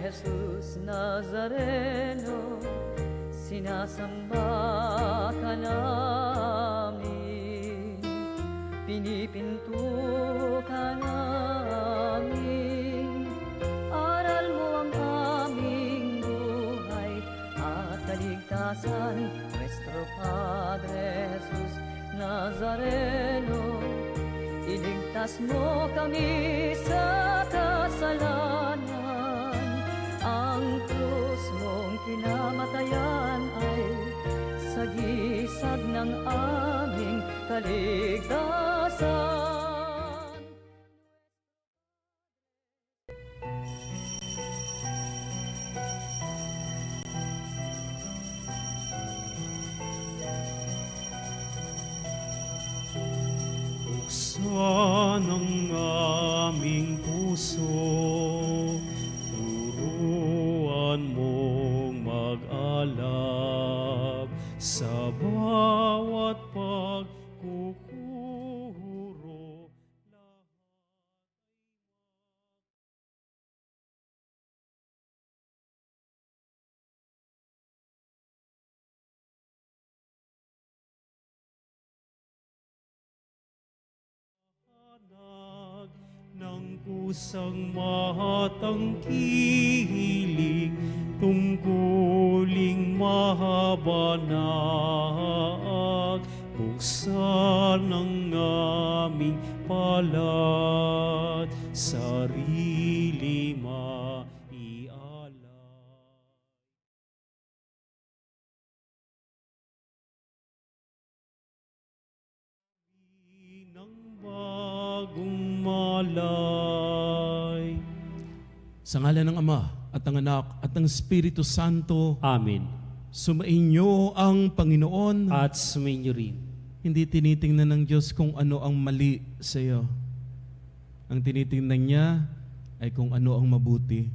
Jesus Nazareno, sinasamba ka namin, pinipinto ka namin. Aral mo ang aming buhay at kaligtasan, Nuestro Padre Jesus Nazareno. Iligtas mo kami sa kasalanan, ang krus mong kinamatayan ay sagisag ng aming kaligtasan. Buksan ang aming puso, turuan mong mag-alab sa bawat pagkukuro. Ng kusang matangkilik, tungkuling mahabanag, buksan ang aming palad, sarili maialay. Ng bagong malay. Sa ngalan ng Ama at ng Anak at ng Espiritu Santo, Amen. sumainyo ang Panginoon. At sumainyo rin. Hindi tinitingnan ng Diyos kung ano ang mali sa iyo. Ang tinitingnan niya ay kung ano ang mabuti.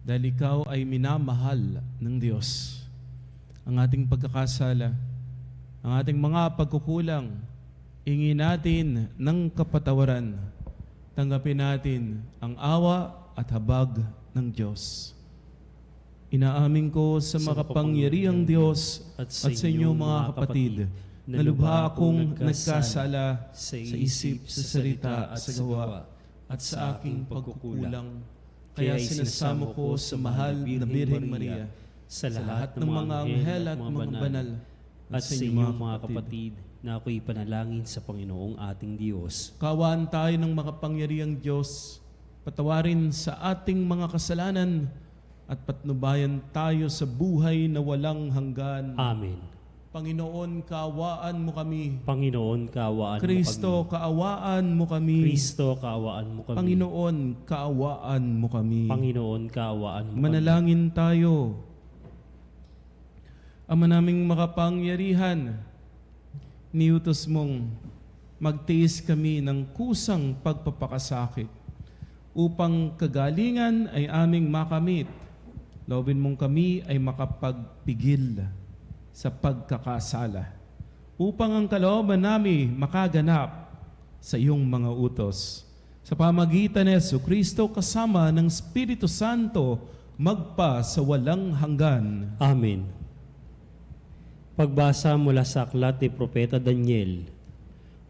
Dahil ikaw ay minamahal ng Diyos. Ang ating pagkakasala, ang ating mga pagkukulang, hingi natin ng kapatawaran. Tanggapin natin ang awa at habag ng Diyos. Inaamin ko sa makapangyarihang Diyos at sa inyo mga kapatid, na lubha akong nagkasala sa isip, sa salita at sa gawa, at sa aking pagkukulang. Kaya sinasamo ko sa mahal na Birheng Maria, sa lahat ng mga anghel at mga banal, at sa inyo mga kapatid, na ako'y panalangin sa Panginoong ating Diyos. Kaawaan tayo ng makapangyarihang Diyos, patawarin sa ating mga kasalanan, at patnubayan tayo sa buhay na walang hanggan. Amen. Panginoon, kaawaan mo kami. Panginoon, kaawaan Kristo, mo kami. kaawaan mo kami. Kristo, kaawaan mo kami. Panginoon, kaawaan mo kami. Panginoon, kaawaan mo Manalangin tayo. Ama naming makapangyarihan, niutos mong magtiis kami ng kusang pagpapakasakit upang kagalingan ay aming makamit. Loobin mong kami ay makapagpigil sa pagkakasala upang ang kalooban namin makaganap sa iyong mga utos. Sa pamagitan ni Jesucristo kasama ng Espiritu Santo magpa sa walang hanggan. Amen. Pagbasa mula sa aklat ni Propeta Daniel.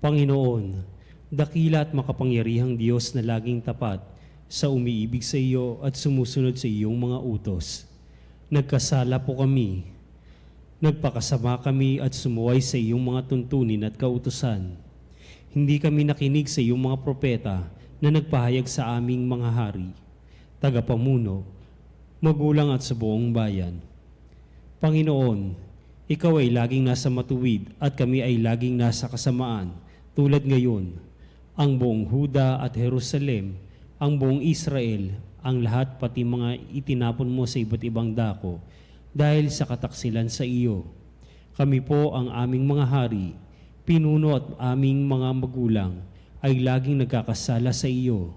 Panginoon, dakila at makapangyarihang Diyos na laging tapat sa umiibig sa iyo at sumusunod sa iyong mga utos. Nagkasala po kami. Nagpakasama kami at sumuway sa iyong mga tuntunin at kautusan. Hindi kami nakinig sa iyong mga propeta na nagpahayag sa aming mga hari, tagapamuno, magulang at sa buong bayan. Panginoon, ikaw ay laging nasa matuwid at kami ay laging nasa kasamaan. Tulad ngayon, ang buong Huda at Jerusalem, ang buong Israel, ang lahat pati mga itinapon mo sa iba't ibang dako dahil sa kataksilan sa iyo. Kami po ang aming mga hari, pinuno at aming mga magulang ay laging nagkakasala sa iyo.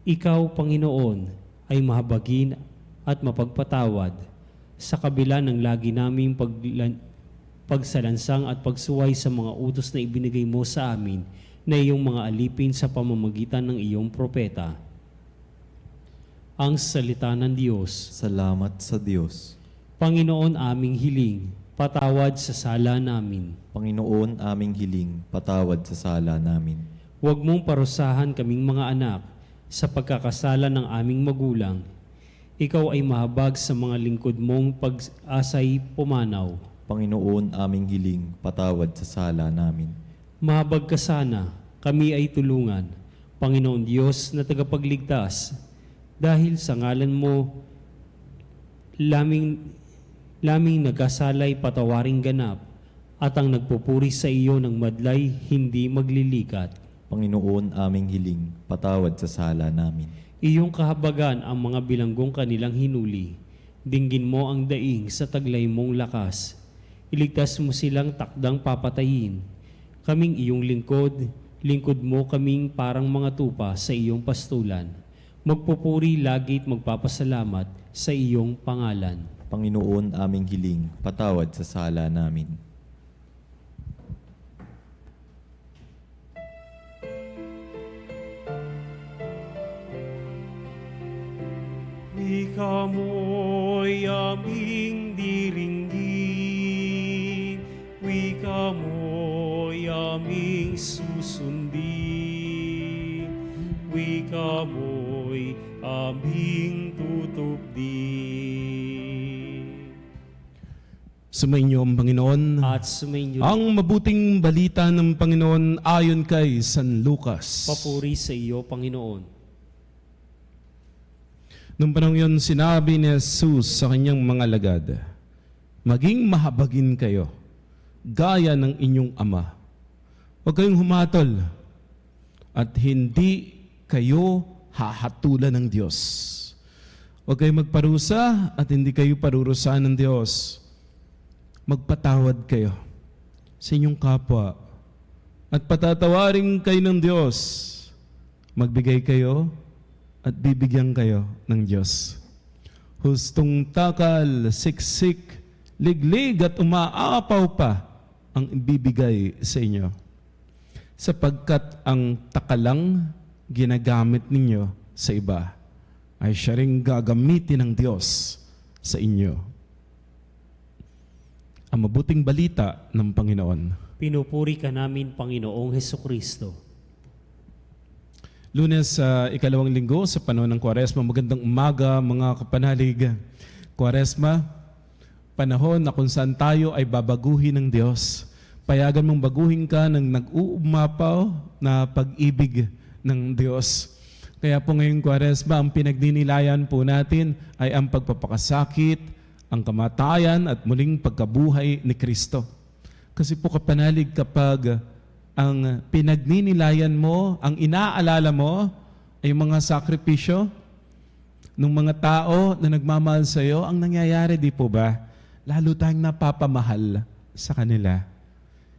Ikaw, Panginoon, ay mahabagin at mapagpatawad sa kabila ng lagi naming pagsalansang at pagsuway sa mga utos na ibinigay mo sa amin na iyong mga alipin sa pamamagitan ng iyong propeta. Ang salita ng Diyos. Salamat sa Diyos. Panginoon aming hiling, patawad sa sala namin. Panginoon aming hiling, patawad sa sala namin. Huwag mong parusahan kaming mga anak sa pagkakasala ng aming magulang. Ikaw ay mahabag sa mga lingkod mong pag-asay pumanaw. Panginoon aming hiling, patawad sa sala namin. Mahabag ka sana, kami ay tulungan. Panginoon Diyos na tagapagligtas, dahil sa ngalan mo, laming nagkasalay patawaring ganap, at ang nagpupuri sa iyo ng madlay hindi maglilikat. Panginoon aming hiling, patawad sa sala namin. Iyong kahabagan ang mga bilanggong kanilang hinuli. Dinggin mo ang daing sa taglay mong lakas. Iligtas mo silang takdang papatayin. Kaming iyong lingkod mo kaming parang mga tupa sa iyong pastulan. Magpupuri lagi't magpapasalamat sa iyong pangalan. Panginoon aming hiling, patawad sa sala namin. Wika mo'y aming diringgin, wika mo'y aming susundin, wika mo'y aming tutupdin. Sumainyo ang Panginoon. At sumainyo Ang mabuting balita ng Panginoon ayon kay San Lucas. papuri sa iyo, Panginoon. Nung panahon yun, sinabi ni Jesus sa kanyang mga alagad, maging mahabagin kayo, gaya ng inyong ama. Huwag kayong humatol, at hindi kayo hahatulan ng Diyos. Huwag kayong magparusa, at hindi kayo parurusahan ng Diyos. Magpatawad kayo sa inyong kapwa, at patatawarin kayo ng Diyos. Magbigay kayo, at bibigyan kayo ng Diyos. Hustong takal, siksik, liglig at umaapaw pa ang ibibigay sa inyo. Sapagkat ang takalang ginagamit ninyo sa iba ay siya ring gagamitin ng Diyos sa inyo. Ang mabuting balita ng Panginoon. Pinupuri ka namin, Panginoong Hesukristo. Lunes sa ikalawang linggo sa panahon ng Kwaresma. Magandang umaga mga kapanalig. Kwaresma, panahon na kung saan tayo ay babaguhin ng Diyos. Payagan mong baguhin ka ng nag-uumapaw na pag-ibig ng Diyos. Kaya po ngayong Kwaresma, ang pinagdinilayan po natin ay ang pagpapakasakit, ang kamatayan at muling pagkabuhay ni Kristo. Kasi po kapanalig, kapag ang pinagninilayan mo, ang inaalala mo, ay mga sakripisyo ng mga tao na nagmamahal sa iyo, ang nangyayari, di po ba? Lalo tayong napapamahal sa kanila.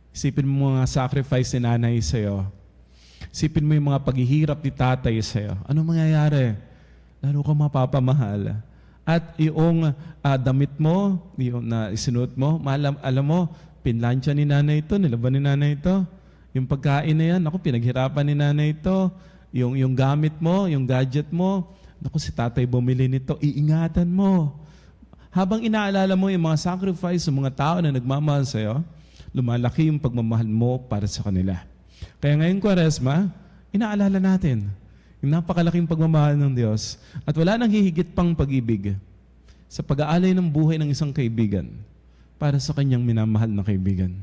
Isipin mo mga sacrifice ni nanay sa iyo. Isipin mo yung mga paghihirap ni tatay sa iyo. Ano mangyayari? Lalo kang mapapamahal. At yung damit mo, yung na isinuot mo, alam mo, pinlansya ni nanay ito, nilaban ni nanay ito. Yung pagkain na yan, ako, pinaghirapan ni nanay ito. Yung gamit mo, yung gadget mo, ako, si tatay bumili nito, iingatan mo. Habang inaalala mo yung mga sacrifice ng mga tao na nagmamahal sa iyo, lumalaki yung pagmamahal mo para sa kanila. Kaya ngayong Kwaresma, inaalala natin yung napakalaking pagmamahal ng Diyos at wala nang hihigit pang pag-ibig sa pag-aalay ng buhay ng isang kaibigan para sa kanyang minamahal na kaibigan.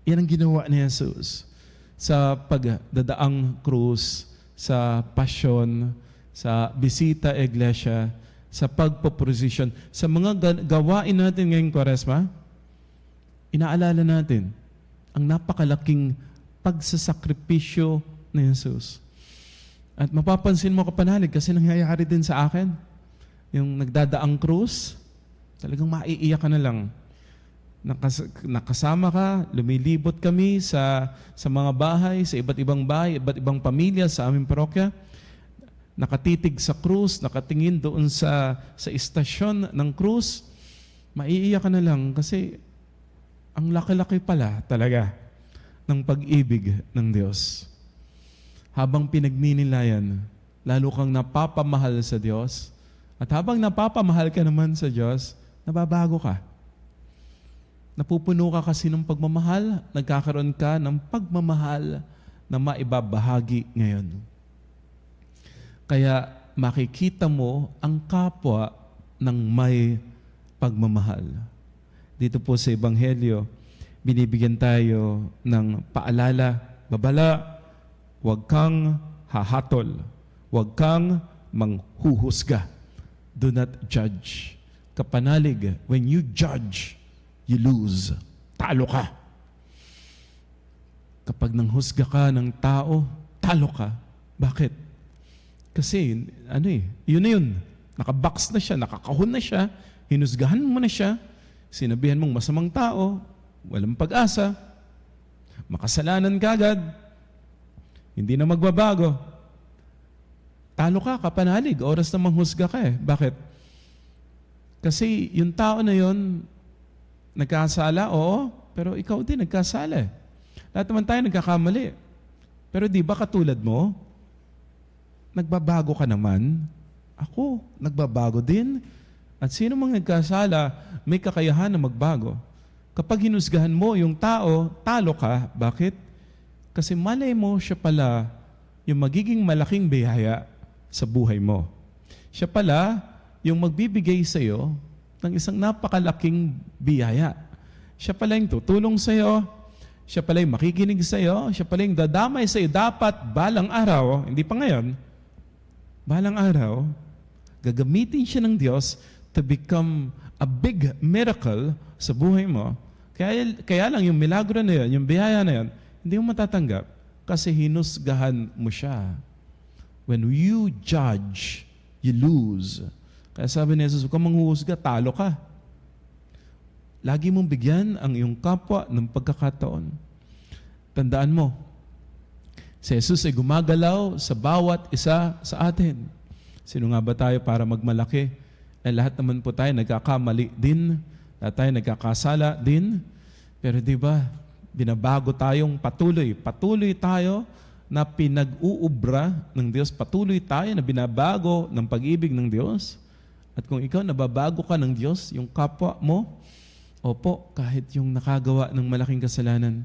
Yan ang ginawa ni Jesus sa pagdadaang krus, sa pasyon, sa bisita iglesia, sa pagpoprosesyon, sa mga gawain natin ngayong Kwaresma, inaalala natin ang napakalaking pagsasakripisyo ni Jesus. At mapapansin mo kapanalig kasi nangyayari din sa akin. Yung nagdadaang krus, talagang maiiyak ka na lang. Nakasama ka, lumilibot kami sa mga bahay, sa iba't ibang bahay, iba't ibang pamilya sa aming parokya. Nakatitig sa krus, nakatingin doon sa istasyon ng krus. Maiiyak ka na lang kasi ang laki-laki pala talaga ng pag-ibig ng Diyos. Habang pinagninilayan, lalo kang napapamahal sa Diyos At habang napapamahal ka naman sa Diyos, nababago ka. Napupuno ka kasi ng pagmamahal, nagkakaroon ka ng pagmamahal na maibabahagi ngayon. Kaya makikita mo ang kapwa ng may pagmamahal. Dito po sa Ebanghelyo, binibigyan tayo ng paalala, babala, huwag kang hahatol, huwag kang manghuhusga. Do not judge. Kapanalig, when you judge, you lose. Talo ka. Kapag nanghusga ka ng tao, talo ka. Bakit? Kasi, yun na yun. Nakabox na siya, nakakahon na siya, hinusgahan mo na siya, sinabihan mong masamang tao, walang pag-asa, makasalanan ka agad, hindi na magbabago. Talo ka, kapanalig, oras na manghusga ka eh. Bakit? Kasi yung tao na yun, nagkasala, oo, pero ikaw din nagkasala eh. Lahat naman tayo nagkakamali. Pero di ba katulad mo, nagbabago ka naman, ako, nagbabago din. At sino mang nagkasala, may kakayahan na magbago. Kapag hinusgahan mo yung tao, talo ka. Bakit? Kasi malay mo siya pala yung magiging malaking biyaya sa buhay mo. Siya pala yung magbibigay sa iyo ng isang napakalaking biyaya. Siya pala yung tutulong sa iyo, siya pala yung makikinig sa iyo, siya pala yung dadamay sa iyo. Dapat balang araw, hindi pa ngayon, balang araw, gagamitin siya ng Diyos to become a big miracle sa buhay mo. Kaya lang yung milagro na yun, yung biyaya na yun, hindi mo matatanggap kasi hinusgahan mo siya. When you judge, you lose. Kaya sabi ni Jesus, huwag kang manghuhusga, talo ka. Lagi mong bigyan ang iyong kapwa ng pagkakataon. Tandaan mo, si Jesus ay gumagalaw sa bawat isa sa atin. Sino nga ba tayo para magmalaki? Lahat naman po tayo nagkakamali din. Lahat tayo nagkakasala din. Pero di ba, binabago tayong patuloy. Patuloy tayo na pinag-uubra ng Diyos. Patuloy tayo na binabago ng pag-ibig ng Diyos. At kung ikaw nababago ka ng Diyos, yung kapwa mo, opo, kahit yung nakagawa ng malaking kasalanan,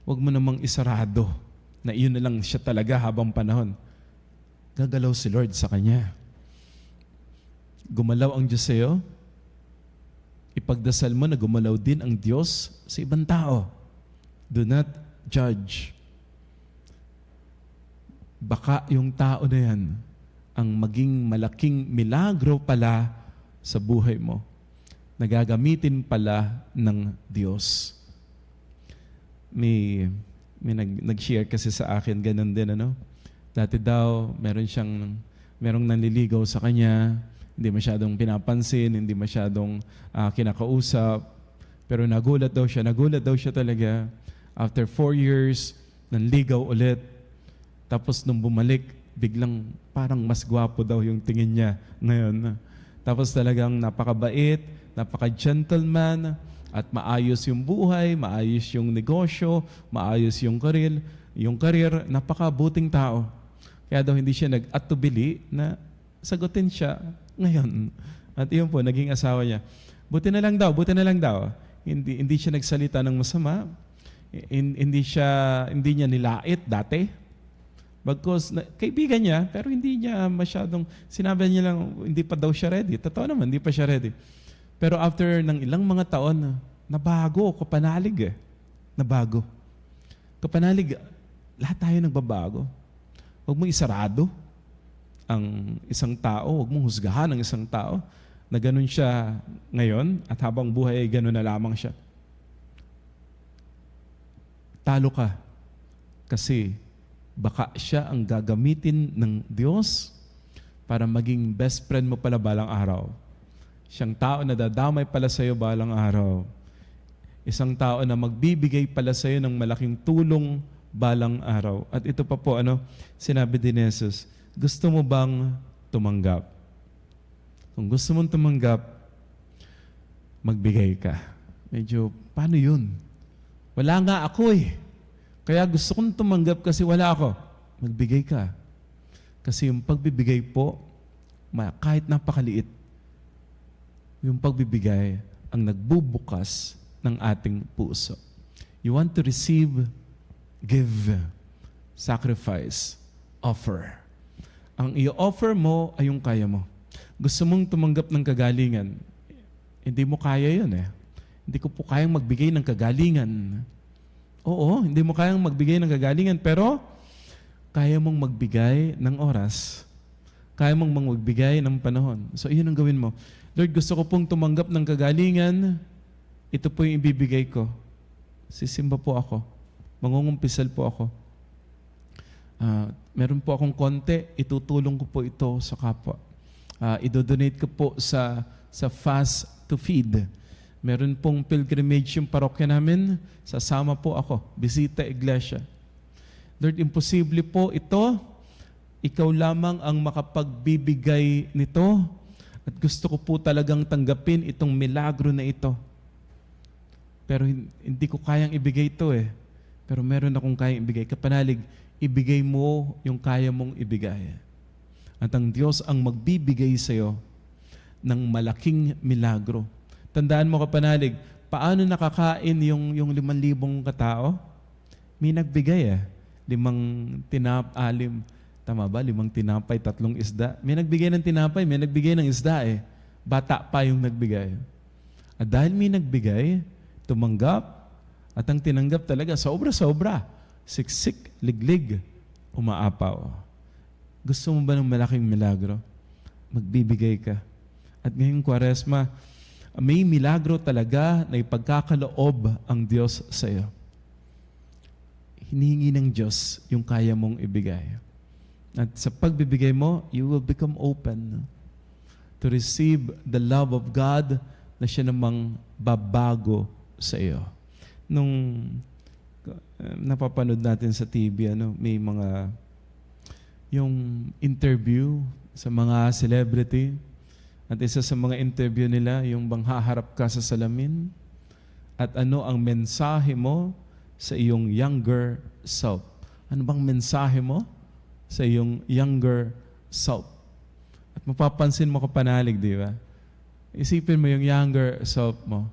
huwag mo namang isarado na iyon na lang siya talaga habang panahon. Gagalaw si Lord sa kanya. Gumalaw ang Diyos sa iyo, ipagdasal mo na gumalaw din ang Diyos sa ibang tao. Do not judge. Baka yung tao na yan ang maging malaking milagro pala sa buhay mo. Nagagamitin pala ng Diyos. May nag-share kasi sa akin, ganun din, Dati daw, merong nanliligaw sa kanya, hindi masyadong pinapansin, hindi masyadong kinakausap, pero nagulat daw siya talaga. After 4 years, nanligaw ulit. Tapos nung bumalik, biglang parang mas gwapo daw yung tingin niya ngayon. Tapos talagang napakabait, napaka-gentleman, at maayos yung buhay, maayos yung negosyo, maayos yung career, napakabuting tao. Kaya daw hindi siya nag-atubili na sagutin siya ngayon. At yun po, naging asawa niya. Buti na lang daw. Hindi siya nagsalita ng masama. Hindi niya nilait dati. Bagkus, kaibigan niya, pero hindi niya masyadong, sinabi niya lang, hindi pa daw siya ready. Totoo naman, hindi pa siya ready. Pero after ng ilang mga taon, nabago, kapanalig Nabago. Kapanalig, lahat tayo nagbabago. Huwag mong isarado ang isang tao, huwag mong husgahan ang isang tao na ganun siya ngayon at habang buhay ay ganun na lamang siya. Talo ka kasi baka siya ang gagamitin ng Diyos para maging best friend mo pala balang araw. Siyang tao na dadamay pala sa iyo balang araw. Isang tao na magbibigay pala sa iyo ng malaking tulong balang araw. At ito pa po, sinabi din ni Jesus, gusto mo bang tumanggap? Kung gusto mong tumanggap, magbigay ka. Medyo, paano yun? Wala nga ako Kaya gusto kong tumanggap kasi wala ako. Magbigay ka. Kasi yung pagbibigay po kahit napakaliit, yung pagbibigay ang nagbubukas ng ating puso. You want to receive, give, sacrifice, offer. Ang i-offer mo ay yung kaya mo. Gusto mong tumanggap ng kagalingan, hindi mo kaya yun eh. Hindi ko po kayang magbigay ng kagalingan. Oo, hindi mo kayang magbigay ng kagalingan, pero kaya mong magbigay ng oras. Kaya mong magbigay ng panahon. So, iyon ang gawin mo. Lord, gusto ko pong tumanggap ng kagalingan. Ito po yung ibibigay ko. Sisimba po ako. Mangungumpisal po ako. Meron po akong konti, itutulong ko po ito sa kapwa. Idodonate ko po sa Fast to Feed. Meron pong pilgrimage yung parokya namin, sasama po ako, bisita iglesia. Lord, imposible po ito, ikaw lamang ang makapagbibigay nito at gusto ko po talagang tanggapin itong milagro na ito. Pero hindi ko kayang ibigay ito eh. Pero meron akong kayang ibigay. Kapanalig, ibigay mo yung kaya mong ibigay. At ang Diyos ang magbibigay sa iyo ng malaking milagro. Tandaan mo, kapanalig, paano nakakain yung 5,000 katao? May nagbigay 5 tama ba? 5 tinapay, 3 isda. May nagbigay ng tinapay, may nagbigay ng isda eh. Bata pa yung nagbigay. At dahil may nagbigay, tumanggap, at ang tinanggap talaga, sobra-sobra. Siksik, liglig, umaapaw. Gusto mo ba ng malaking milagro? Magbibigay ka. At ngayong Kwaresma, may milagro talaga na ipagkakaloob ang Diyos sa iyo. Hinihingi ng Diyos yung kaya mong ibigay. At sa pagbibigay mo, you will become open to receive the love of God na siya namang babago sa iyo. Nung napapanood natin sa TV, may mga yung interview sa mga celebrity. At isa sa mga interview nila, yung bang haharap ka sa salamin at ano ang mensahe mo sa iyong younger self. Ano bang mensahe mo sa iyong younger self? At mapapansin mo, kapanalig, di ba? Isipin mo yung younger self mo.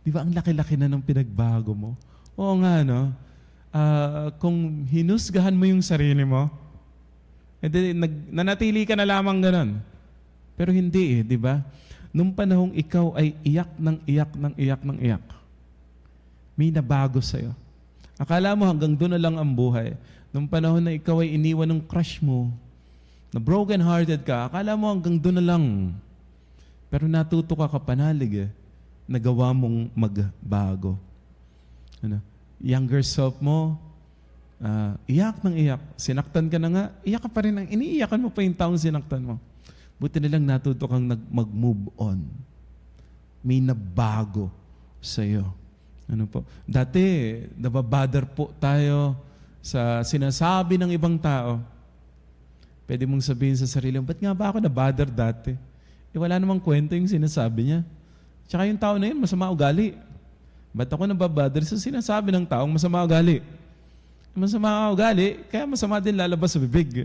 Di ba ang laki-laki na ng pinagbago mo? Oo nga, no? Kung hinusgahan mo yung sarili mo, edi nanatili ka na lamang ganun. Pero hindi di ba? Nung panahong ikaw ay iyak ng iyak ng iyak ng iyak, may nabago sa'yo. Akala mo hanggang doon na lang ang buhay. Nung panahon na ikaw ay iniwan ng crush mo, na broken-hearted ka, akala mo hanggang doon na lang. Pero natuto ka, kapanalig nagawa mong magbago. Younger self mo, iyak ng iyak. Sinaktan ka na nga, iyak ka pa rin. Iniiyakan mo pa yung taong sinaktan mo. Buti nilang natuto kang mag-move on. May nabago sa iyo. Ano po? Dati, nababother po tayo sa sinasabi ng ibang tao. Pwede mong sabihin sa sarili mo, ba't nga ba ako nabother dati? Wala namang kwento yung sinasabi niya. Tsaka yung tao na yun, masama ugali. Ba't ako nababother sa sinasabi ng taong masama ugali? Masama ugali, kaya masama din lalabas sa bibig.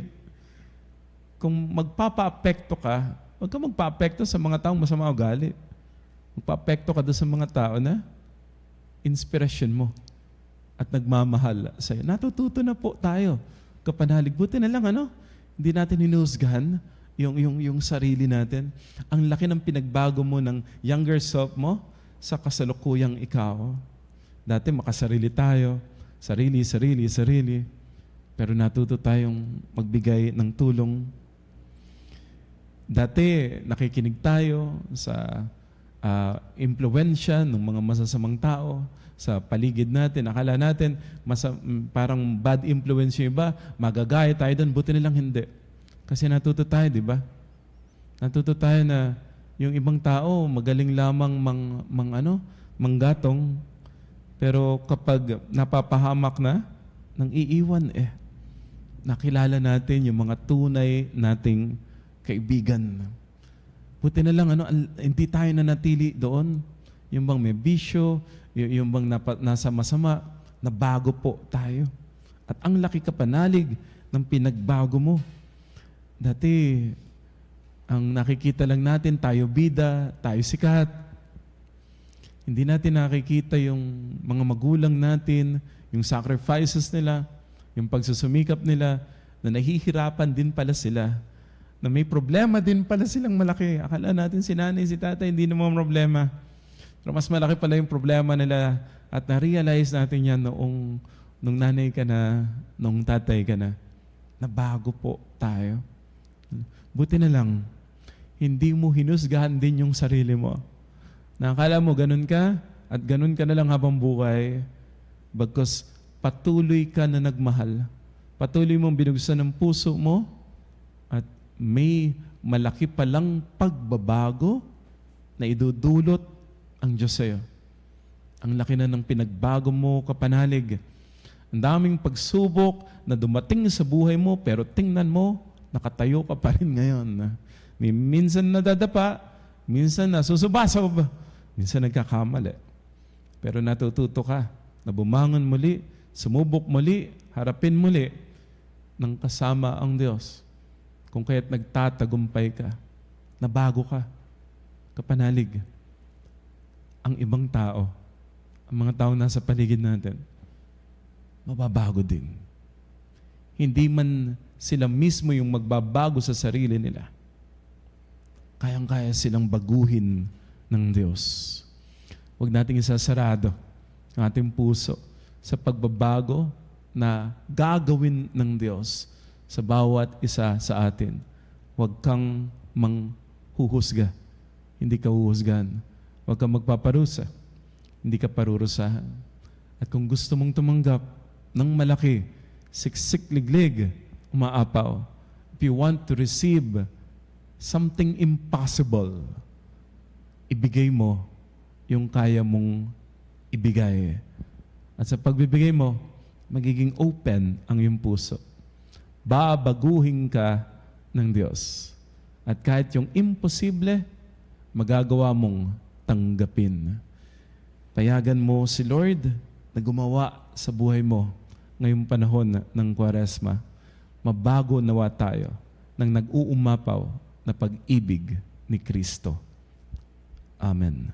Kung magpapa-apekto ka, huwag ka magpa-apekto sa mga taong masama ugali. Magpa-apekto ka doon sa mga tao na inspirasyon mo at nagmamahal sa'yo. Natututo na po tayo. Kapanalig, buti na lang hindi natin hinusgahan yung sarili natin. Ang laki ng pinagbago mo ng younger self mo sa kasalukuyang ikaw. Dati makasarili tayo. Sarili. Pero natuto tayong magbigay ng tulong. Dati nakikinig tayo sa impluwensya ng mga masasamang tao sa paligid natin. Akala natin parang bad influence yung iba, magagaya tayo doon, buti nilang hindi. Kasi natuto tayo, di ba? Natuto tayo na yung ibang tao magaling lamang manggatong, pero kapag napapahamak na, nang iiwan nakilala natin yung mga tunay nating kaibigan. Buti na lang, hindi tayo nanatili doon. Yung bang may bisyo, yung bang nasa masama, nabago po tayo. At ang laki kapanalig ng pinagbago mo. Dati, Ang nakikita lang natin, tayo bida, tayo sikat. Hindi natin nakikita yung mga magulang natin, yung sacrifices nila, yung pagsusumikap nila, na nahihirapan din pala sila, na may problema din pala silang malaki. Akala natin si nanay, si tatay, hindi naman problema. Pero mas malaki pala yung problema nila at na-realize natin yan nung nanay ka na, nung tatay ka na bago po tayo. Buti na lang, hindi mo hinusgahan din yung sarili mo. Nakakala mo ganun ka at ganun ka na lang habang buhay bagkus patuloy ka na nagmahal. Patuloy mong binuksan ang puso mo at may malaki palang pagbabago na idudulot ang Diyos sa'yo. Ang laki na ng pinagbago mo, kapanalig. Ang daming pagsubok na dumating sa buhay mo, pero tingnan mo, nakatayo ka pa rin ngayon. Minsan nadadapa, minsan nasusubasob, minsan nagkakamali. Pero natututo ka na bumangon muli, sumubok muli, harapin muli ng kasama ang Diyos. Kung kaya't nagtatagumpay ka, nabago ka, kapanalig. Ang ibang tao, ang mga tao nasa paligid natin, mababago din. Hindi man sila mismo yung magbabago sa sarili nila. Kayang-kaya silang baguhin ng Diyos. Huwag nating isasarado ang ating puso sa pagbabago na gagawin ng Diyos sa bawat isa sa atin. Huwag kang manghuhusga. Hindi ka huhusgan. Huwag kang magpaparusa. Hindi ka parurusahan. At kung gusto mong tumanggap ng malaki, siksik, liglig, umaapaw. If you want to receive something impossible, ibigay mo yung kaya mong ibigay. At sa pagbibigay mo, magiging open ang iyong puso. Babaguhin ka ng Diyos. At kahit yung imposible, magagawa mong tanggapin. Payagan mo si Lord na gumawa sa buhay mo ngayong panahon ng Kwaresma. Mabago nawa tayo ng nag-uumapaw na pag-ibig ni Kristo. Amen.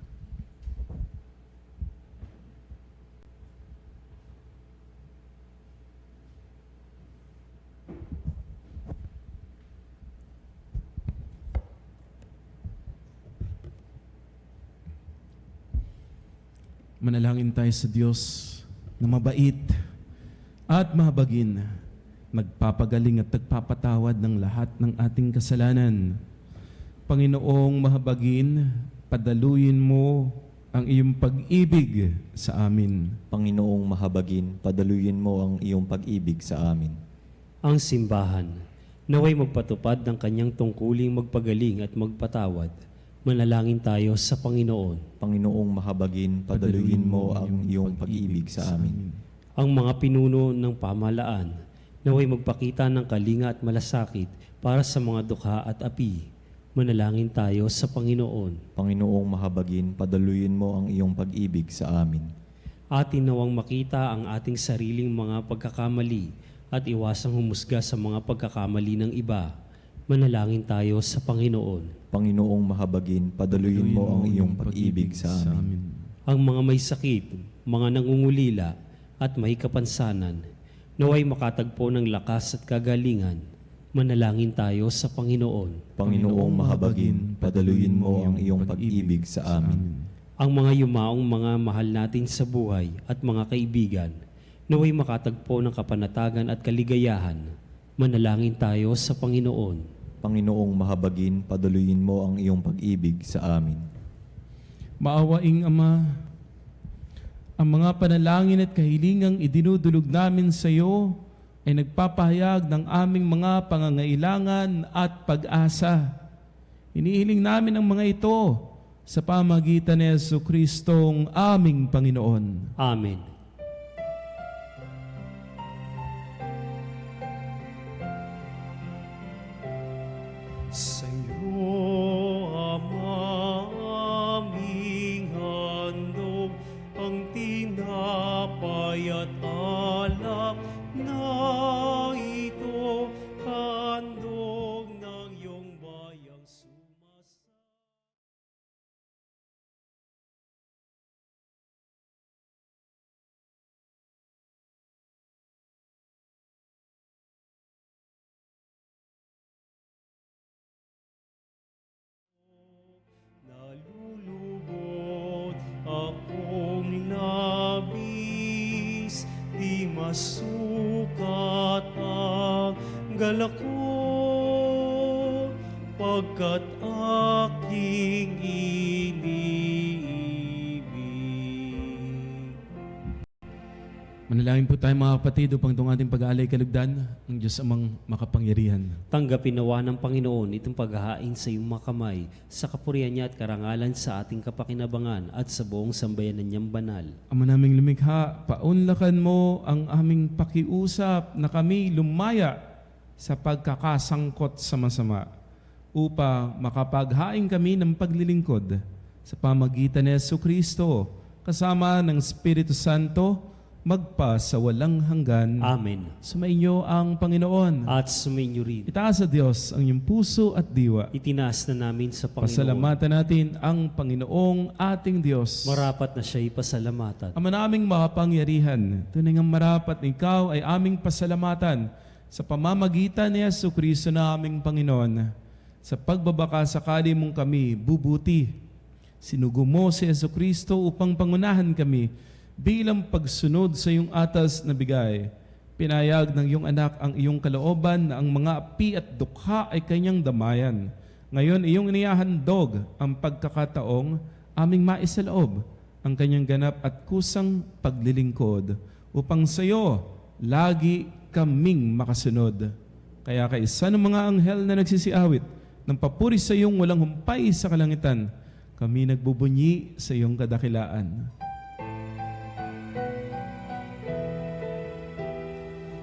Manalangin tayo sa Diyos na mabait at mahabagin, nagpapagaling at nagpapatawad ng lahat ng ating kasalanan. Panginoong mahabagin, padaluyin mo ang iyong pag-ibig sa amin. Panginoong mahabagin, padaluyin mo ang iyong pag-ibig sa amin. Ang simbahan, naway magpatupad ng kanyang tungkuling magpagaling at magpatawad. Manalangin tayo sa Panginoon. Panginoong mahabagin, padaluyin mo ang iyong pag-ibig sa amin. Ang mga pinuno ng pamahalaan, naway magpakita ng kalinga at malasakit para sa mga dukha at api. Manalangin tayo sa Panginoon. Panginoong mahabagin, padaluyin mo ang iyong pag-ibig sa amin. Atin nawang makita ang ating sariling mga pagkakamali at iwasang humusga sa mga pagkakamali ng iba. Manalangin tayo sa Panginoon. Panginoong mahabagin, padaluyin mo ang iyong pag-ibig sa amin. Ang mga may sakit, mga nangungulila, at may kapansanan, naway makatagpo ng lakas at kagalingan. Manalangin tayo sa Panginoon. Panginoong mahabagin, padaluyin mo ang iyong pag-ibig sa amin. Ang mga yumaong mga mahal natin sa buhay at mga kaibigan, naway makatagpo ng kapanatagan at kaligayahan. Manalangin tayo sa Panginoon. Panginoong mahabagin, padaluyin mo ang iyong pag-ibig sa amin. Maawaing Ama, ang mga panalangin at kahilingang idinudulog namin sa iyo ay nagpapahayag ng aming mga pangangailangan at pag-asa. Inihiling namin ang mga ito sa pamagitan ni Jesucristong aming Panginoon. Amen. Sa'yo, Ama, aming handog ang tinapay at alak na ito, handog ng iyong bayang Nasukat ang galak ko, pagkat aking iniibig. Manalangin po tayo mga kapatid upang itong ating pag-aalay kalugdan ng Diyos amang makapangyarihan. Tanggapin nawa ng Panginoon itong paghahain sa iyong mga kamay, sa kapurihan niya at karangalan sa ating kapakinabangan at sa buong sambayanan niyang banal. Ama naming lumikha, paunlakan mo ang aming pakiusap na kami lumaya sa pagkakasangkot sa masama upang makapaghain kami ng paglilingkod sa pamagitan ni Jesucristo kasama ng Espiritu Santo magpa sa walang hanggan. Amen. Sumainyo ang Panginoon. At sumainyo rin. Itaas sa Diyos ang iyong puso at diwa. Itinaas na namin sa Panginoon. Pasalamatan natin ang Panginoong ating Diyos. Marapat na siya'y pasalamatan. Ama naming makapangyarihan, tunay ngang marapat na ikaw ay aming pasalamatan sa pamamagitan ni Jesucristo na aming Panginoon. Sa pagbabaka sakali mong kami bubuti, sinugo mo si Jesucristo upang pangunahan kami bilang pagsunod sa iyong atas na bigay. Pinayag ng iyong anak ang iyong kalooban na ang mga api at dukha ay kanyang damayan. Ngayon, iyong inihahandog ang pagkakataong aming maisaloob ang kanyang ganap at kusang paglilingkod upang sa iyo lagi kaming makasunod. Kaya kaisa ng mga anghel na nagsisiawit ng papuri sa iyong walang humpay sa kalangitan, kami nagbubunyi sa iyong kadakilaan.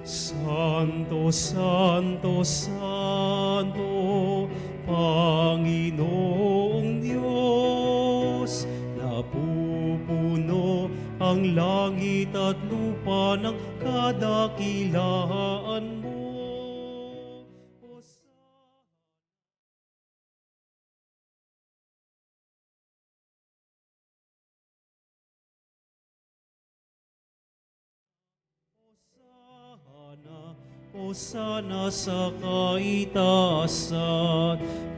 Santo, Santo, Santo, Panginoong Diyos, napupuno ang langit at lupa ng kadakilaan mo. Hosana sa kaitaasan,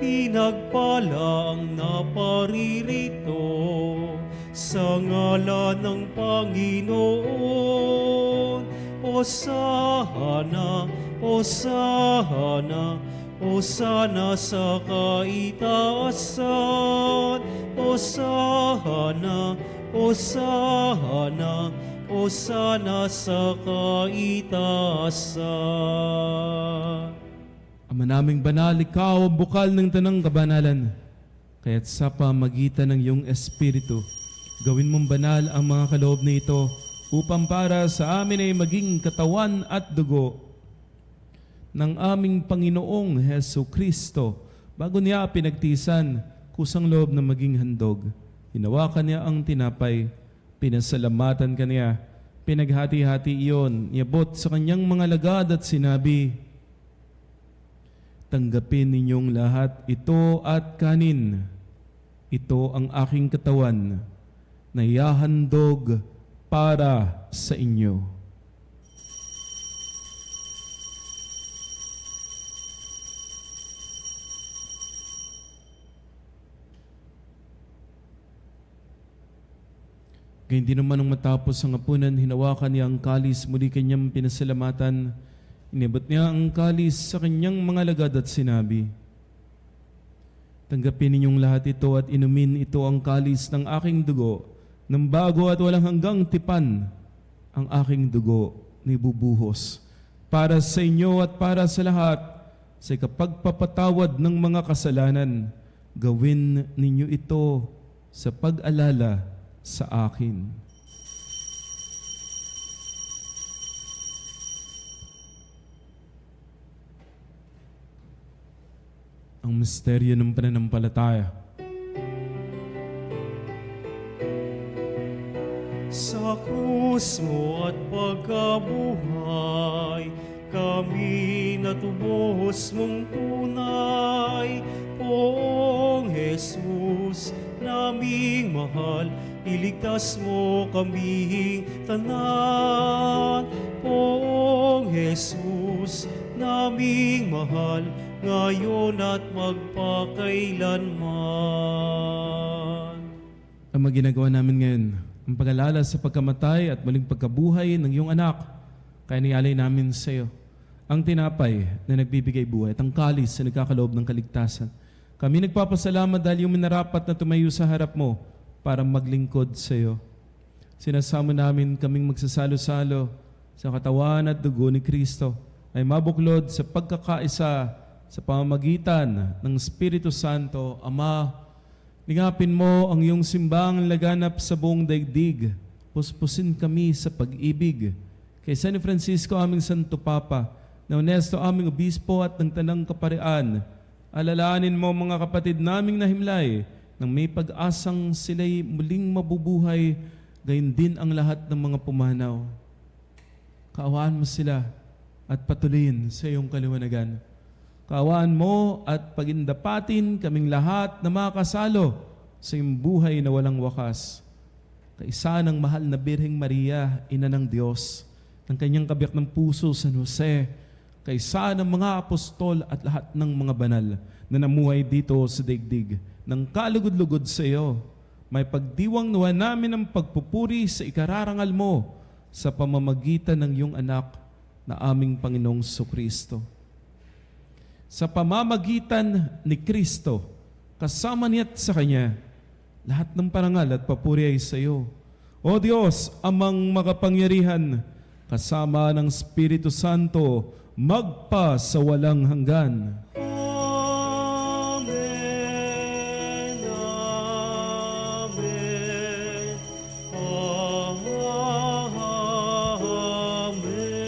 pinagpala ang naparirito sa ngalan ng Panginoon. Hosana, Hosana, Hosana sa kaitaasan. Hosana, Hosana, Hosana sa kaitaasan. Ama naming banal, ikaw ang bukal ng tanang kabanalan. Kaya't sa pamagitan ng iyong Espiritu, gawin mong banal ang mga kaloob na ito upang para sa amin ay maging katawan at dugo ng aming Panginoong Hesu Kristo. Bago niya pinagtisan, kusang loob na maging handog. Hinawakan niya ang tinapay, pinasalamatan kaniya, pinaghati-hati iyon, iabot sa kanyang mga lagad at sinabi, tanggapin ninyong lahat ito at kanin. Ito ang aking katawan na ihahandog para sa inyo. Gayun din naman nung matapos ang hapunan, hinawakan niya ang kalis, muli kanyang pinasalamatan. Inibot niya ang kalis sa kanyang mga lagad at sinabi, tanggapin ninyong lahat ito at inumin ito ang kalis ng aking dugo, ng bago at walang hanggang tipan, ang aking dugo ni bubuhos para sa inyo at para sa lahat sa kapagpapatawad ng mga kasalanan. Gawin ninyo ito sa pag-alala sa akin. Ang misteryo ng pananampalataya. Sa krus mo at pagkabuhay, kami natubos mong tunay. Poong Jesus, naming mahal, iligtas mo kaming tanan. Poong Jesus, naming mahal, ngayon at magpakailanman. Ang mga ginagawa namin ngayon, ang pag-alala sa pagkamatay at muling pagkabuhay ng iyong anak, Kaya nialay namin sa iyo ang tinapay na nagbibigay buhay at ang kalis na nagkakaloob ng kaligtasan. Kami nagpapasalamat dahil yung minarapat na tumayo sa harap mo para maglingkod sa iyo. Sinasama namin kaming magsasalo-salo sa katawan at dugo ni Kristo ay mabuklod sa pagkakaisa sa pamamagitan ng Espiritu Santo. Ama, lingapin mo ang iyong simbang laganap sa buong daigdig. Puspusin kami sa pag-ibig. Kay San Francisco, aming Santo Papa, na Honesto, aming Obispo at ng Tanang Kaparian, alalahanin mo mga kapatid naming nahimlay nang may pag-asang sila'y muling mabubuhay, gayon din ang lahat ng mga pumanaw. Kaawaan mo sila at patuloyin sa iyong kaliwanagan. Kaawaan mo at pagindapatin kaming lahat na makasalo sa iyong buhay na walang wakas. Kaisa ng mahal na Birheng Maria, Ina ng Diyos, ng kanyang kabiyak ng puso, San Jose, kaisa ng mga apostol at lahat ng mga banal na namuhay dito sa daigdig, ng kalugod-lugod sa iyo, may pagdiwang nawa namin ang pagpupuri sa ikararangal mo sa pamamagitan ng iyong anak na aming Panginoong Kristo. Sa pamamagitan ni Kristo, kasama niya't sa Kanya, lahat ng parangal at papuri ay sa iyo. O Diyos, amang makapangyarihan, kasama ng Espiritu Santo, magpa sa walang hanggan. Amen. Amen. Amen.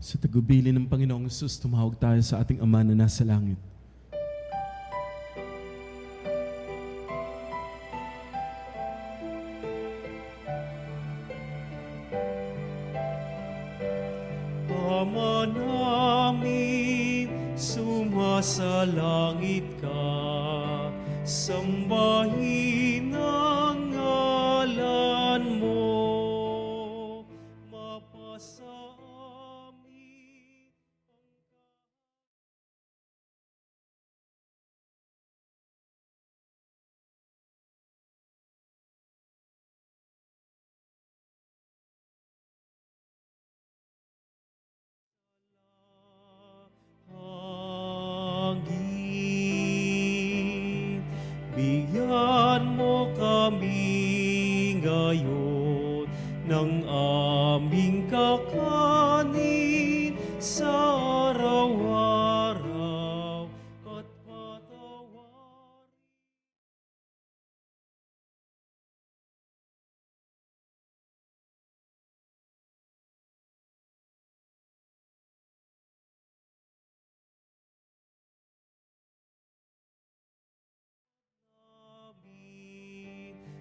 Sa tagubilin ng Panginoong Hesus, tumawag tayo sa ating Ama na nasa langit. Ama namin, sumasalangit ka, sambahin ang ngalan mo, mapasa amin hangin. Bigyan mo kami ngayon ng aming kakanin sa araw-araw at patawarin.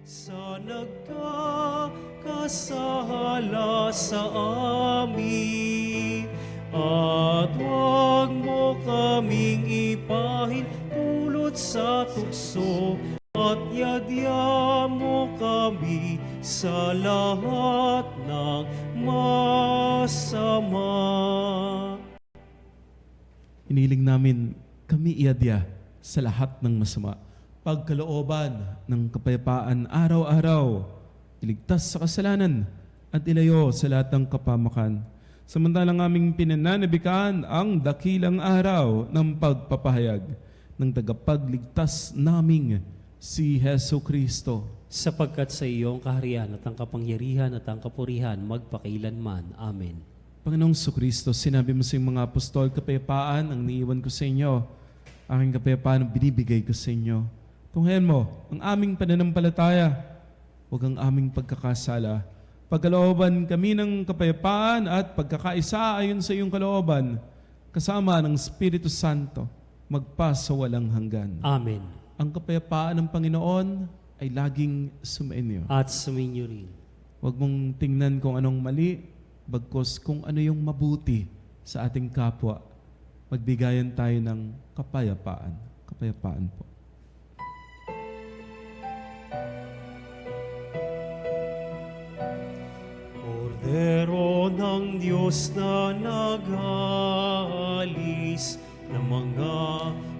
Sa nagkakasala sa amin, at huwag mo kaming ipahin pulot sa tukso, at yadya mo kami sa lahat ng masama. Hiniling namin kami iadya sa lahat ng masama. Pagkalooban ng kapayapaan araw-araw, iligtas sa kasalanan at ilayo sa lahat ng kapamakan. Samantalang aming pinananabikan ang dakilang araw ng pagpapahayag ng tagapagligtas naming si Heso Kristo. Sapagkat sa iyong kaharian at ang kapangyarihan at ang kapurihan magpakailanman. Amen. Panginoong Kristo, sinabi mo sa iyong mga apostol, kapayapaan ang niiwan ko sa inyo. Aking kapayapaan ang binibigay ko sa inyo. Tunghayan mo ang aming pananampalataya, huwag ang aming pagkakasala. Pagkalooban kami ng kapayapaan at pagkakaisa ayon sa iyong kalooban, kasama ng Espiritu Santo, magpa sa walang hanggan. Amen. Ang kapayapaan ng Panginoon ay laging sumainyo. At suminyo rin. Huwag mong tingnan kung anong mali, bagkus kung ano yung mabuti sa ating kapwa. Magbigayan tayo ng kapayapaan. Kapayapaan po. Kordero ng Diyos na nag-aalis ng mga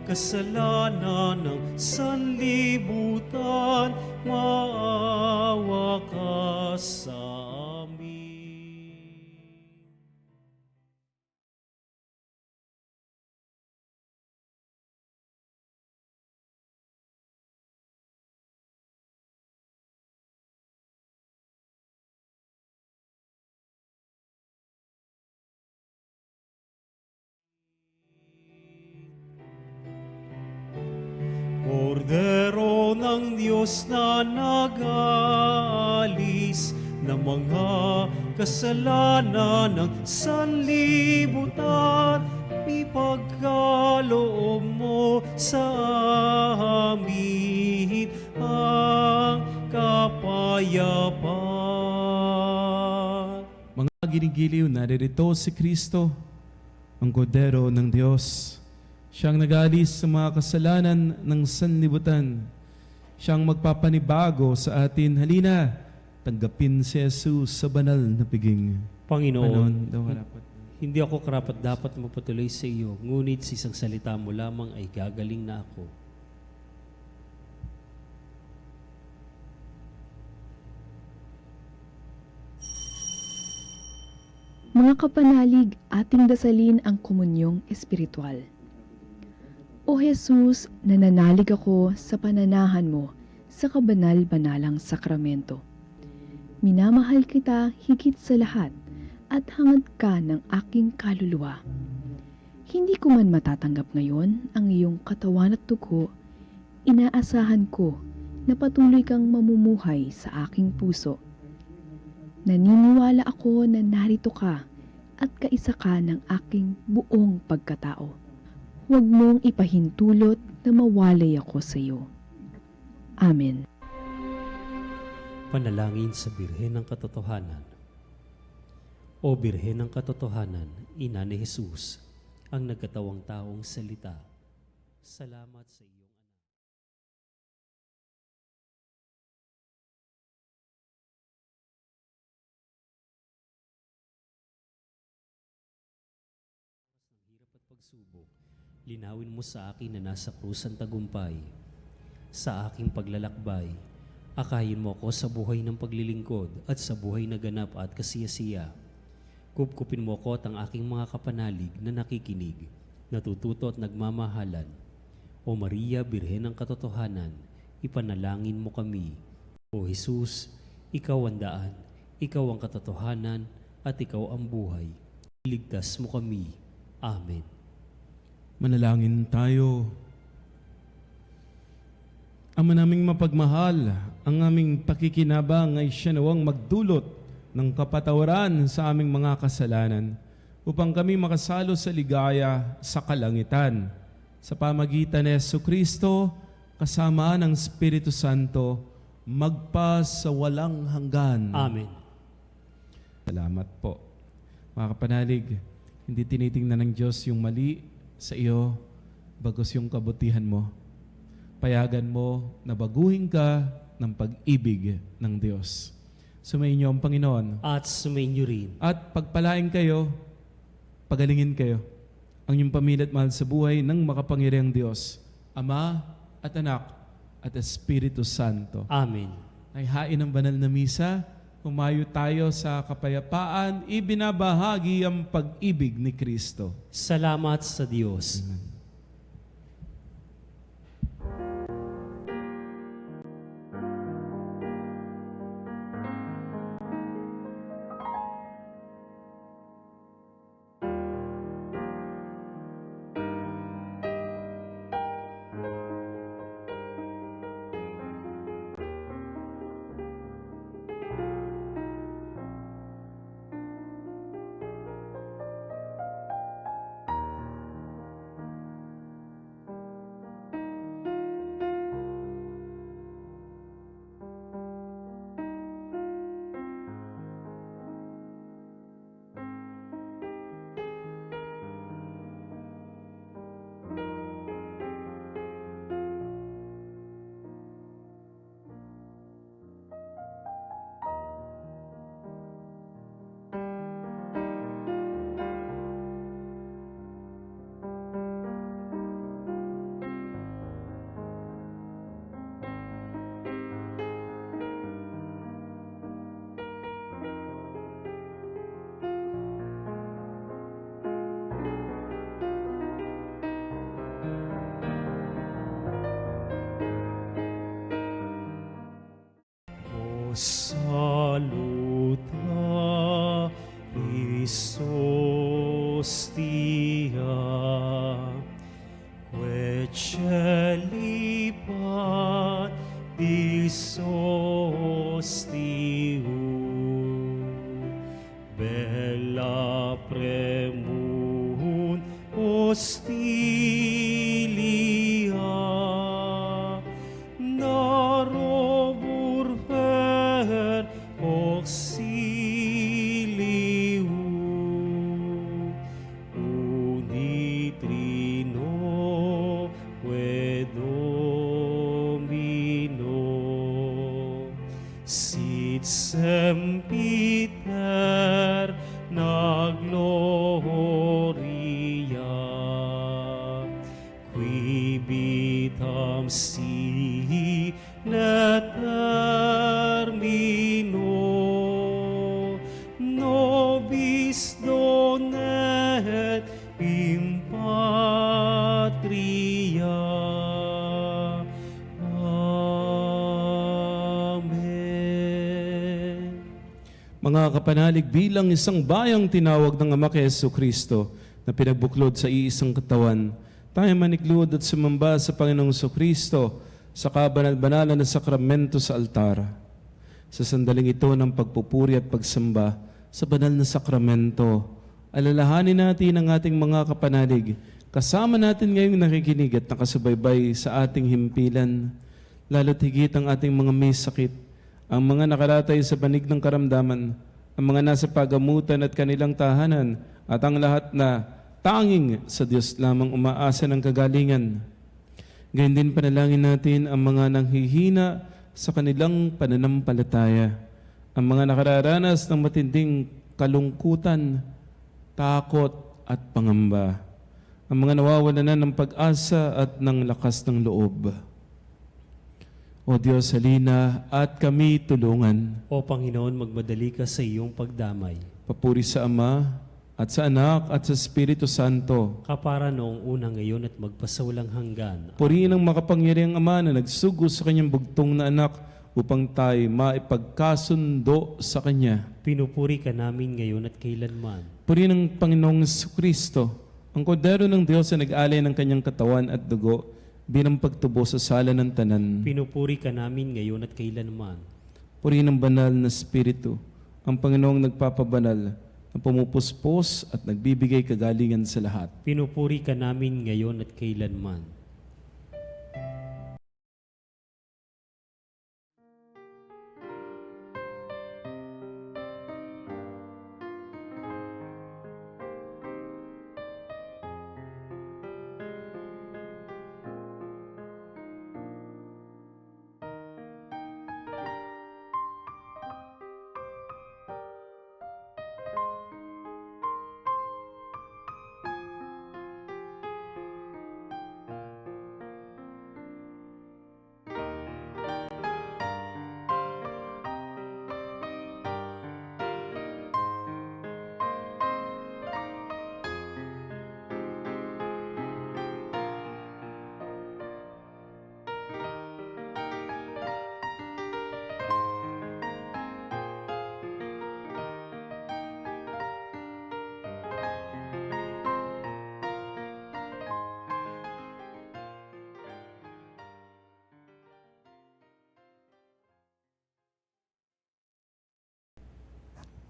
kasalanan ng sanlibutan, maawa ka sa amin. ng Diyos na nag-aalis ng mga kasalanan ng sanlibutan, ipagkaloob mo sa amin ang kapayapaan. Mga ginigiliw, naririto si Kristo, ang kordero ng Diyos. Siyang nag-aalis sa mga kasalanan ng sanlibutan. Siyang magpapanibago sa atin. Halina, tanggapin si Jesus sa banal na piging. Panginoon, daw harapat. hindi ako karapat-dapat magpatuloy sa iyo, ngunit sa isang salita mo lamang ay gagaling na ako. Mga kapanalig, ating dasalin ang komunyong espiritual. O Jesus, nananalig ako sa pananahan mo sa kabanal-banalang sakramento. Minamahal kita higit sa lahat at hangad ka ng aking kaluluwa. Hindi ko man matatanggap ngayon ang iyong katawan at dugo, inaasahan ko na patuloy kang mamumuhay sa aking puso. Naniniwala ako na narito ka at kaisa ka ng aking buong pagkatao. Huwag mong ipahintulot na mawalay ako sa iyo. Amen. Panalangin sa Birhen ng Katotohanan. O Birhen ng Katotohanan, Ina ni Jesus, ang nagkatawang taong salita, salamat sa iyong anak. Ng hirap at pagsubok, linawin mo sa akin na nasa krus ang tagumpay. Sa aking paglalakbay, akayin mo ako sa buhay ng paglilingkod at sa buhay na ganap at kasiyasiya. Kupkupin mo ako at ang aking mga kapanalig na nakikinig, natututo at nagmamahalan. O Maria, Birhen ng Katotohanan, ipanalangin mo kami. O Jesus, ikaw ang daan, ikaw ang katotohanan, at ikaw ang buhay. Iligtas mo kami. Amen. Manalangin tayo. Ama naming mapagmahal, ang aming pakikinabang ay siya nawang magdulot ng kapatawaran sa aming mga kasalanan upang kami makasalo sa ligaya sa kalangitan. Sa pamagitan ni Jesucristo, kasama ng Espiritu Santo, magpa sa walang hanggan. Amen. Salamat po. Mga kapanalig, hindi tinitingnan ng Diyos yung mali sa iyo, bagos yung kabutihan mo. Payagan mo na baguhin ka ng pag-ibig ng Diyos. Sumayin niyo ang Panginoon. At sumainyo rin. At pagpalain kayo, pagalingin kayo, ang inyong pamilya at mahal sa buhay ng makapangyarihang Diyos, Ama at Anak at Espiritu Santo. Amen. Ay hain ng banal na misa, humayo tayo sa kapayapaan, ibinabahagi ang pag-ibig ni Kristo. Salamat sa Diyos. Saluta, Christus tia, quae celipat ostium, bella premun hostilia, narobur per auxilium, unitrino que Domino, sit sempiter na gloria, qui vitam si termino, nobis donet in patria. Amen. Mga kapanalig, bilang isang bayang tinawag ng Ama kay Jesucristo na pinagbuklod sa iisang katawan, tayo maniklod at sumamba sa Panginoong Jesucristo sa kabanal-banalan na sakramento sa altar. Sa sandaling ito ng pagpupuri at pagsamba sa banal na sakramento, alalahanin natin ang ating mga kapanalig. Kasama natin ngayong nakikinig at nakasubaybay sa ating himpilan, lalo't higit ang ating mga may sakit, ang mga nakalatay sa banig ng karamdaman, ang mga nasa pagamutan at kanilang tahanan, at ang lahat na tanging sa Diyos lamang umaasa ng kagalingan. Ngayon din panalangin natin ang mga nanghihina sa kanilang pananampalataya, ang mga nakararanas ng matinding kalungkutan, takot at pangamba, ang mga nawawalan na ng pag-asa at ng lakas ng loob. O Diyos, halina at kami tulungan. O Panginoon, magmadali ka sa iyong pagdamay. Papuri sa Ama at sa Anak at sa Espiritu Santo. Kapara noong una ngayon at magpasawalang hanggan. Purihin ang makapangyarihang Ama na nagsugo sa kanyang bugtong na anak upang tayo maipagkasundo sa Kanya. Pinupuri ka namin ngayon at kailanman. Purihin ang Panginoong Jesucristo, ang kordero ng Diyos na nag-alay ng kanyang katawan at dugo bilang pagtubo sa sala ng tanan. Pinupuri ka namin ngayon at kailanman. Purihin ang banal na Espiritu, ang Panginoong nagpapabanal, na pumupuspos at nagbibigay kagalingan sa lahat. Pinupuri ka namin ngayon at kailanman.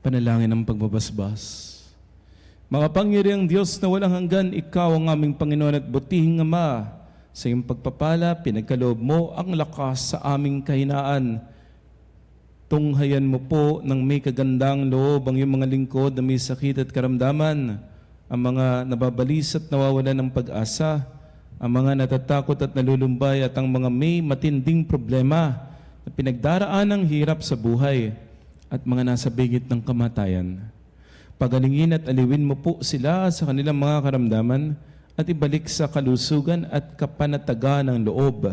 Panalangin ng pagbabasbas. Makapangyarihang Diyos na walang hanggan, Ikaw ang aming Panginoon at butihing Ama. Sa iyong pagpapala, pinagkaloob mo ang lakas sa aming kahinaan. Tunghayan mo po ng may kagandang loob ang iyong mga lingkod na may sakit at karamdaman, ang mga nababalis at nawawalan ng pag-asa, ang mga natatakot at nalulumbay at ang mga may matinding problema na pinagdaraan ng hirap sa buhay at mga nasa bingit ng kamatayan. Pagalingin at aliwin mo po sila sa kanilang mga karamdaman at ibalik sa kalusugan at kapanatagan ng loob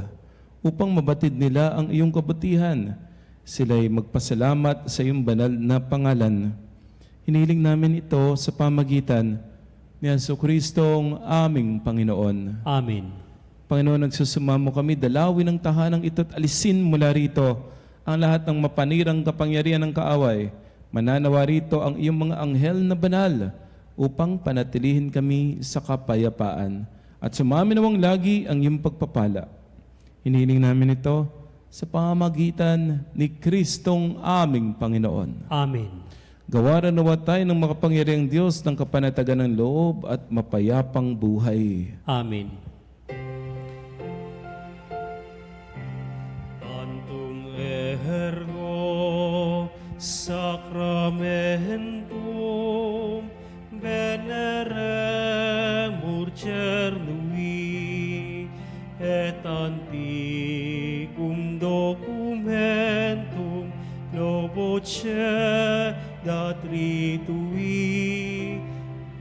upang mabatid nila ang iyong kabutihan. Sila'y magpasalamat sa iyong banal na pangalan. Hiniling namin ito sa pamagitan ni Jesucristong aming Panginoon. Amen. Panginoon, nagsusumamo kami, dalawin ang tahanang ito at alisin mula rito ang lahat ng mapanirang kapangyarihan ng kaaway. Mananawa rito ang iyong mga anghel na banal upang panatilihin kami sa kapayapaan. At sumaminawang lagi ang iyong pagpapala. Hinihiling namin ito sa pamamagitan ni Kristong aming Panginoon. Amen. Gawaran nawa tayo ng makapangyarihang Diyos ng kapanatagan ng loob at mapayapang buhay. Amen. Tantum ergo sacramentum veneremur cernui et antiquum documentum novoce datritui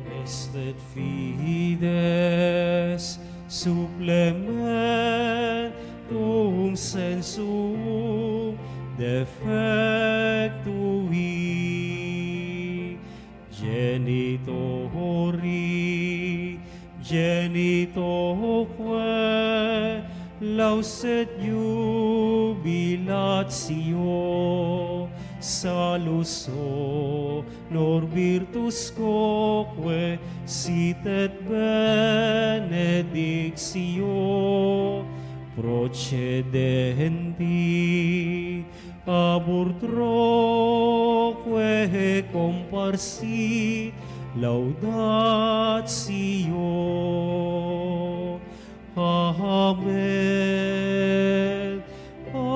restet fides supplementum sensum defectui genitoque lauset jubilatio saluso nor virtus quoque sit et benedictio procedenti aburtroque comparsit laudatio. Amen. Amen.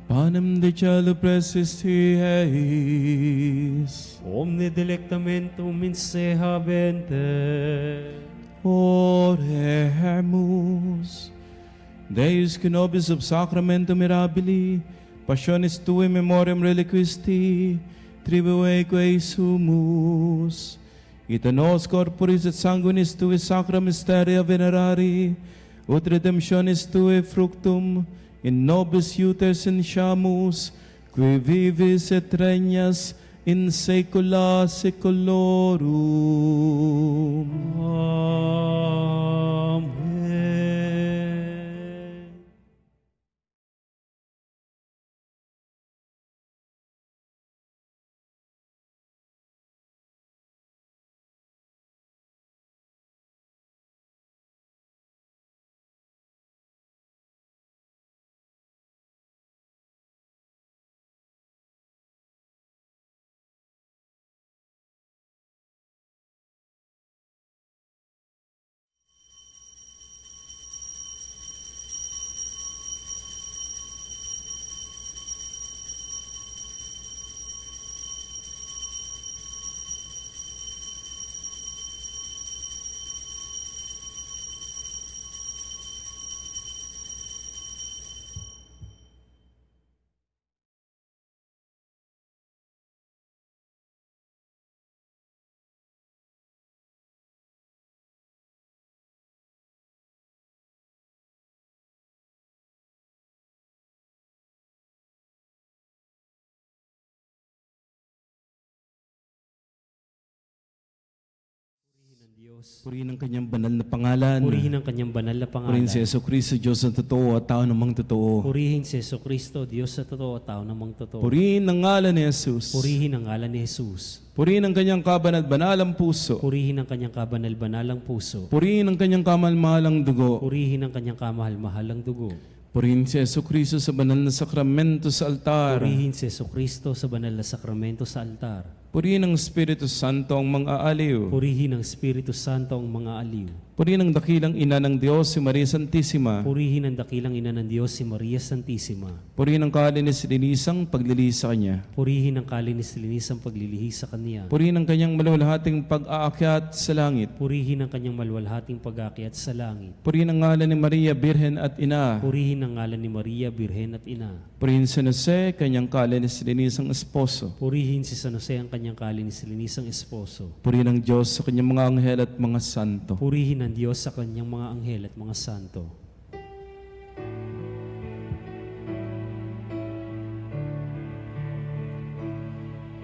Panem de cielo presisti eis. Omne delectamentum in se habente. Oremus. Deus que nobis ob sacramento mirabili, passionis tui memoriam reliquisti, tribueque sumus. Ita nos corporis et sanguinis tui sacra mysteria venerari, ut redemptionis tui fructum in nobis iuter sentiamus, qui vivis et regnas in saecula saeculorum. Amen. Diyos. Purihin ang kanyang banal na pangalan. Purihin ang kanyang banal na pangalan. Purihin si Yeso Cristo, Diyos ng totoo at tao namang totoo. Purihin si Yeso Cristo, Diyos sa totoo at tao namang totoo. Purihin ang ngalan ni Jesus. Purihin ang ngalan ni Jesus. Purihin ang kanyang kabanal-banalang puso. Purihin ang kanyang kabanal-banalang puso. Purihin ang kanyang kamal-mahalang dugo. Purihin ang kanyang kamahal-mahalang dugo. Purihin si Yeso Cristo sa banal na sakramento sa altar. Purihin si Yeso Cristo sa banal na sakramento sa altar. Purihin ang Espiritu Santo ang mga aliw. Purihin ang Espiritu Santo ang mga aliw. Purihin ang dakilang ina ng Diyos, si Maria Santissima. Purihin ang dakilang ina ng Diyos, si Maria Santissima. Purihin ang kalinis-linisang paglilihis sa Kanya. Purihin ang kalinis-linisang paglilihis sa Kanya. Purihin ang kanyang malawalhating pag-aakyat sa langit. Purihin ang kanyang malwalhating pag-aakyat sa langit. Purihin ang ngalan ni Maria, Birhen at Ina. Purihin ang ngalan ni Maria, Birhen at Ina. Purihin si Jose, kanyang kalinis-linisang esposo. Purihin si San Jose, ang kanyang kalinis-linisang esposo. Purihin ang Diyos sa kanyang mga anghel at mga santo. Purihin ang Diyos sa kanyang mga anghel at mga santo.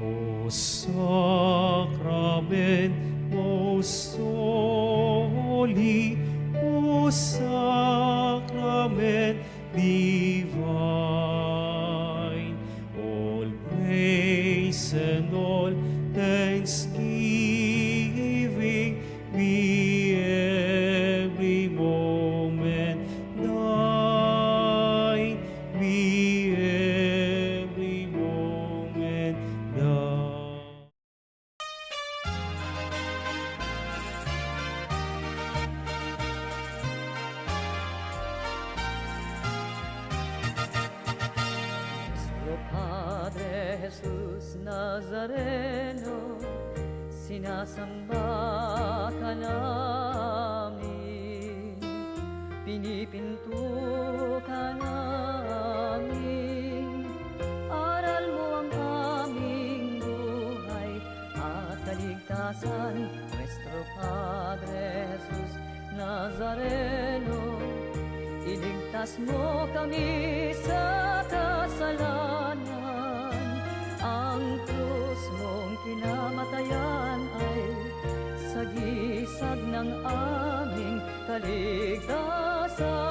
O sacrament most holy, O sacrament divine, all praise and all thanksgiving be every moment Nazareno, sinasamba ka namin, pinipinto ka namin. Aral mo ang aming buhay at kaligtasan, Nuestro Padre Jesus Nazareno. Iligtas mo kami sa kasalanan. Ang krus mong kinamatayan ay sagisag ng aming kaligtasan.